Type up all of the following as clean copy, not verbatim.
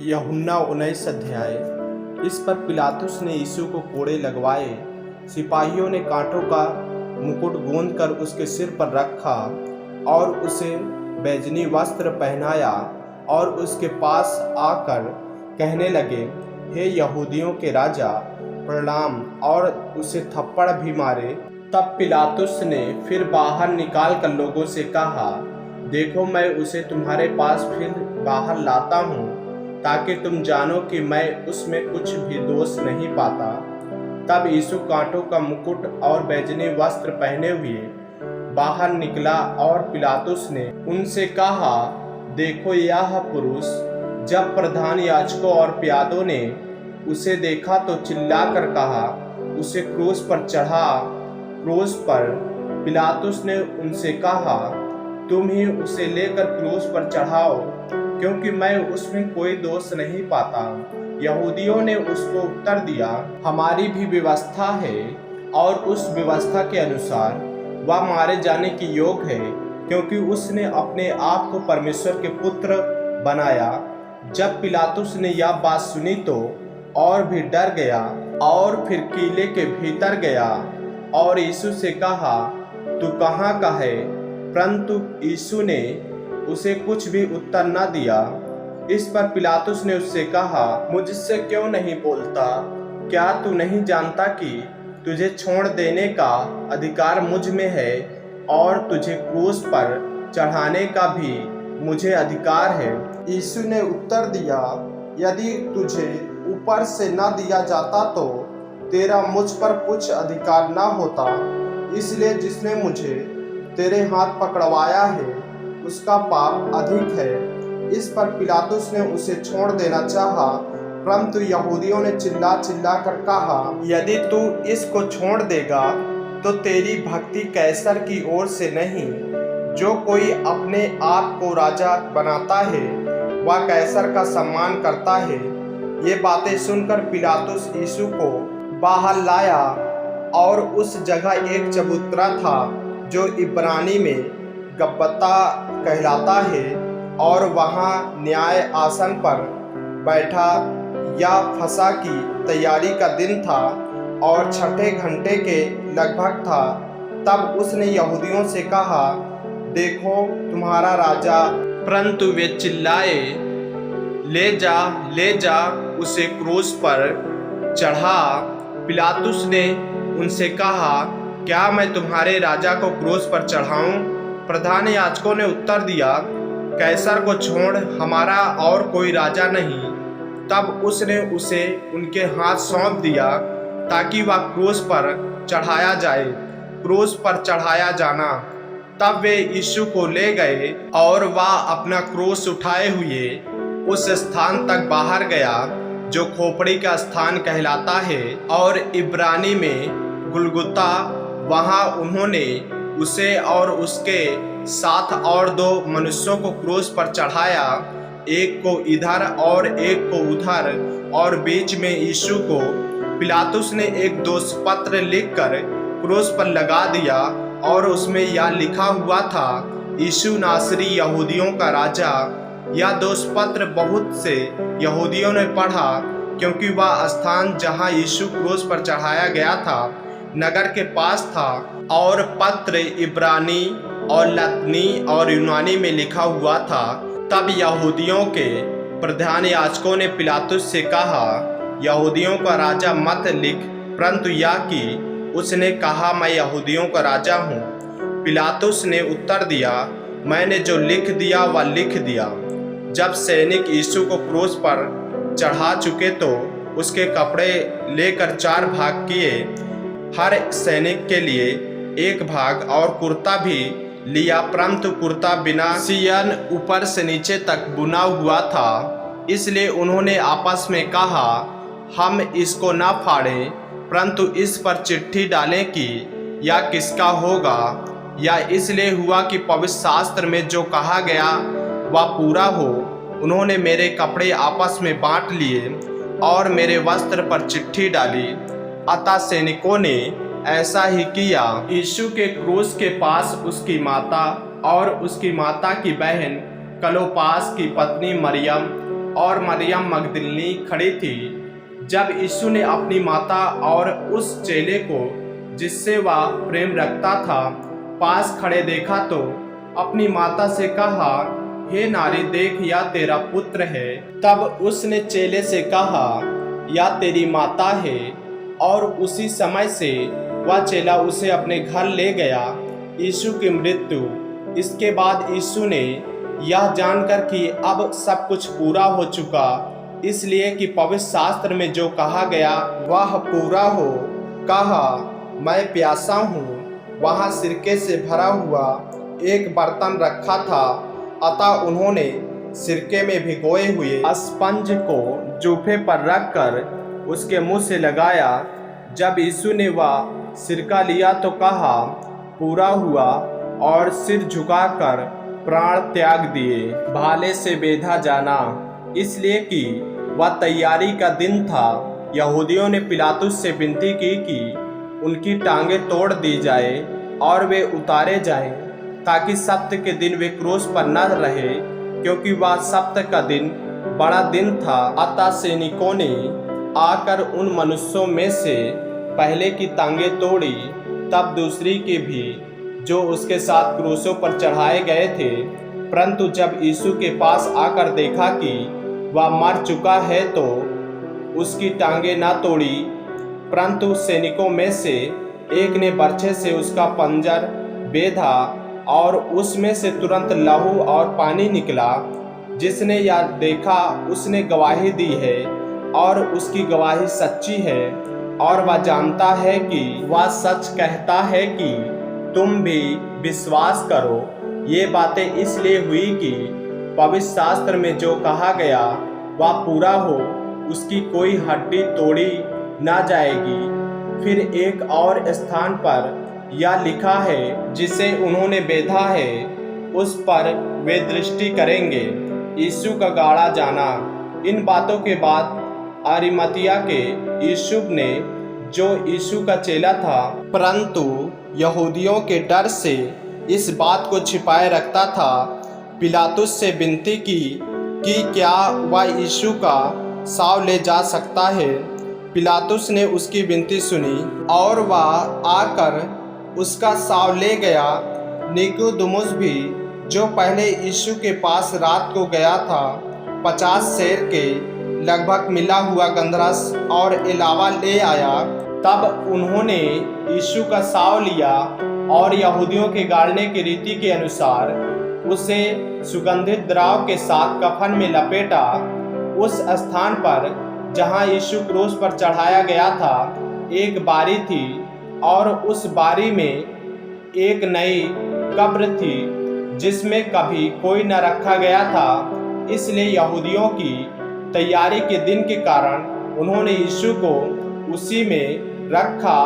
यूहन्ना 19 अध्याय। इस पर पिलातुस ने यीशु को कोड़े लगवाए। सिपाहियों ने कांटों का मुकुट गूंथ कर उसके सिर पर रखा और उसे बैजनी वस्त्र पहनाया और उसके पास आकर कहने लगे, हे यहूदियों के राजा, प्रणाम, और उसे थप्पड़ भी मारे। तब पिलातुस ने फिर बाहर निकाल कर लोगों से कहा, देखो, मैं उसे तुम्हारे पास फिर बाहर लाता हूँ, ताकि तुम जानो कि मैं उसमें कुछ भी दोष नहीं पाता। तब यीशु कांटों का मुकुट और बैजनी वस्त्र पहने हुए बाहर निकला और पिलातुस ने उनसे कहा, देखो यह पुरुष। जब प्रधान याजकों और प्यादों ने उसे देखा तो चिल्लाकर कहा, उसे क्रूस पर चढ़ा। क्रूस पर पिलातुस ने उनसे कहा, तुम ही उसे लेकर क्रूस पर चढ़ाओ, क्योंकि मैं उसमें कोई दोष नहीं पाता। यहूदियों ने उसको उत्तर दिया, हमारी भी व्यवस्था है और उस व्यवस्था के अनुसार वह मारे जाने की योग्य है, क्योंकि उसने अपने आप को परमेश्वर के पुत्र बनाया। जब पिलातुस ने यह बात सुनी तो और भी डर गया और फिर किले के भीतर गया और यीशु से कहा, तू कहाँ का है? परंतु यीशु ने उसे कुछ भी उत्तर न दिया। इस पर पिलातुस ने उससे कहा, मुझसे क्यों नहीं बोलता? क्या तू नहीं जानता कि तुझे छोड़ देने का अधिकार मुझ में है और तुझे क्रूस पर चढ़ाने का भी मुझे अधिकार है? यीशु ने उत्तर दिया, यदि तुझे ऊपर से न दिया जाता तो तेरा मुझ पर कुछ अधिकार न होता। इसलिए जिसने मुझे तेरे हाथ पकड़वाया है उसका पाप अधिक है। इस पर पिलातुस ने उसे छोड़ देना चाहा, परंतु यहूदियों ने चिल्ला चिल्ला कर कहा, यदि तू इसको छोड़ देगा तो तेरी भक्ति कैसर की ओर से नहीं। जो कोई अपने आप को राजा बनाता है वह कैसर का सम्मान करता है। ये बातें सुनकर पिलातुस यीशु को बाहर लाया और उस जगह एक चबूतरा था जो इब्रानी में गब्बता कहलाता है, और वहाँ न्याय आसन पर बैठा। या फसह की तैयारी का दिन था और छठे घंटे के लगभग था। तब उसने यहूदियों से कहा, देखो तुम्हारा राजा। परंतु वे चिल्लाए, ले जा, उसे क्रूस पर चढ़ा। पिलातुस ने उनसे कहा, क्या मैं तुम्हारे राजा को क्रूस पर चढ़ाऊं? प्रधान याजकों ने उत्तर दिया, कैसर को छोड़ हमारा और कोई राजा नहीं। तब उसने उसे उनके हाथ सौंप दिया ताकि वह क्रूस पर चढ़ाया जाए। क्रूस पर चढ़ाया जाना। तब वे यीशु को ले गए और वह अपना क्रूस उठाए हुए उस स्थान तक बाहर गया जो खोपड़ी का स्थान कहलाता है, और इब्रानी में गुलगुता। वहाँ उन्होंने उसे और उसके साथ और दो मनुष्यों को क्रूस पर चढ़ाया, एक को इधर और एक को उधर, और बीच में यीशु को। पिलातुस ने एक दोषपत्र लिखकर क्रूस पर लगा दिया और उसमें यह लिखा हुआ था, यीशु नासरी यहूदियों का राजा। यह दोषपत्र बहुत से यहूदियों ने पढ़ा, क्योंकि वह स्थान जहां यीशु क्रूस पर चढ़ाया गया था नगर के पास था, और पत्र इब्रानी और लतीनी और यूनानी में लिखा हुआ था। तब यहूदियों के प्रधान याजकों ने पिलातुस से कहा, यहूदियों का राजा मत लिख, परंतु यह कि उसने कहा, मैं यहूदियों का राजा हूँ। पिलातुस ने उत्तर दिया, मैंने जो लिख दिया वह लिख दिया। जब सैनिक यीशु को क्रूस पर चढ़ा चुके तो उसके कपड़े लेकर 4 भाग किए, हर सैनिक के लिए एक भाग, और कुर्ता भी लिया, परंतु कुर्ता बिना सियन ऊपर से नीचे तक बुना हुआ था। इसलिए उन्होंने आपस में कहा, हम इसको न फाड़ें, परंतु इस पर चिट्ठी डालें कि यह किसका होगा। या इसलिए हुआ कि पवित्र शास्त्र में जो कहा गया वह पूरा हो। उन्होंने मेरे कपड़े आपस में बांट लिए और मेरे वस्त्र पर चिट्ठी डाली। अतः सैनिकों ने ऐसा ही किया। यीशु के क्रूस के पास उसकी माता और उसकी माता की बहन क्लोपास की पत्नी मरियम और मरियम मगदलिनी खड़ी थी। जब यीशु ने अपनी माता और उस चेले को जिससे वह प्रेम रखता था पास खड़े देखा तो अपनी माता से कहा, हे नारी, देख यह तेरा पुत्र है। तब उसने चेले से कहा, यह तेरी माता है। और उसी समय से वह चेला उसे अपने घर ले गया। यीशु की मृत्यु। इसके बाद यीशु ने यह जानकर कि अब सब कुछ पूरा हो चुका, इसलिए कि पवित्र शास्त्र में जो कहा गया वह पूरा हो, कहा, मैं प्यासा हूँ। वहाँ सिरके से भरा हुआ एक बर्तन रखा था, अतः उन्होंने सिरके में भिगोए हुए स्पंज को जूफे पर रखकर उसके मुंह से लगाया। जब यीशु ने वह सिरका लिया तो कहा, पूरा हुआ, और सिर झुकाकर प्राण त्याग दिए। भाले से बेधा जाना। इसलिए कि वह तैयारी का दिन था, यहूदियों ने पिलातुस से विनती की कि उनकी टांगें तोड़ दी जाए और वे उतारे जाएं, ताकि सब्त के दिन वे क्रूस पर न रहे, क्योंकि वह सब्त का दिन बड़ा दिन था। अतः सैनिकों ने आकर उन मनुष्यों में से पहले की टांगें तोड़ी, तब दूसरी की भी, जो उसके साथ क्रूसों पर चढ़ाए गए थे। परंतु जब यीशु के पास आकर देखा कि वह मर चुका है तो उसकी टांगें न तोड़ी, परंतु सैनिकों में से एक ने बर्छे से उसका पंजर बेधा और उसमें से तुरंत लहू और पानी निकला। जिसने यह देखा उसने गवाही दी है और उसकी गवाही सच्ची है, और वह जानता है कि वह सच कहता है कि तुम भी विश्वास करो। ये बातें इसलिए हुई कि पवित्र शास्त्र में जो कहा गया वह पूरा हो, उसकी कोई हड्डी तोड़ी ना जाएगी। फिर एक और स्थान पर यह लिखा है, जिसे उन्होंने बेधा है उस पर वे दृष्टि करेंगे। यीशु का गाड़ा जाना। इन बातों के बाद अरिमतिया के यूसुफ ने, जो यीशु का चेला था परंतु यहूदियों के डर से इस बात को छिपाए रखता था, पिलातुस से विनती की कि क्या वह यीशु का शव ले जा सकता है। पिलातुस ने उसकी विनती सुनी और वह आकर उसका शव ले गया। निकोदेमुस भी, जो पहले यीशु के पास रात को गया था, 50 सेर के लगभग मिला हुआ गंधरस और इलावा ले आया। तब उन्होंने यीशु का शव लिया और यहूदियों के गाड़ने की रीति के अनुसार उसे सुगंधित द्रव के साथ कफन में लपेटा। उस स्थान पर जहाँ यीशु क्रूस पर चढ़ाया गया था एक बारी थी, और उस बारी में एक नई कब्र थी जिसमें कभी कोई न रखा गया था। इसलिए यहूदियों की तैयारी के दिन के कारण उन्होंने यीशु को उसी में रखा,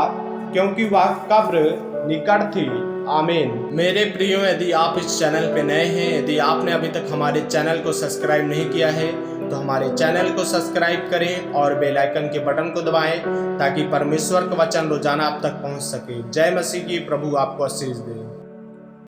क्योंकि वह कब्र निकट थी। आमीन। मेरे प्रियो, यदि आप इस चैनल पे नए हैं, यदि आपने अभी तक हमारे चैनल को सब्सक्राइब नहीं किया है तो हमारे चैनल को सब्सक्राइब करें और बेल आइकन के बटन को दबाएं, ताकि परमेश्वर का वचन रोजाना आप तक पहुंच सके। जय मसीह की। प्रभु आपको आशीष दे।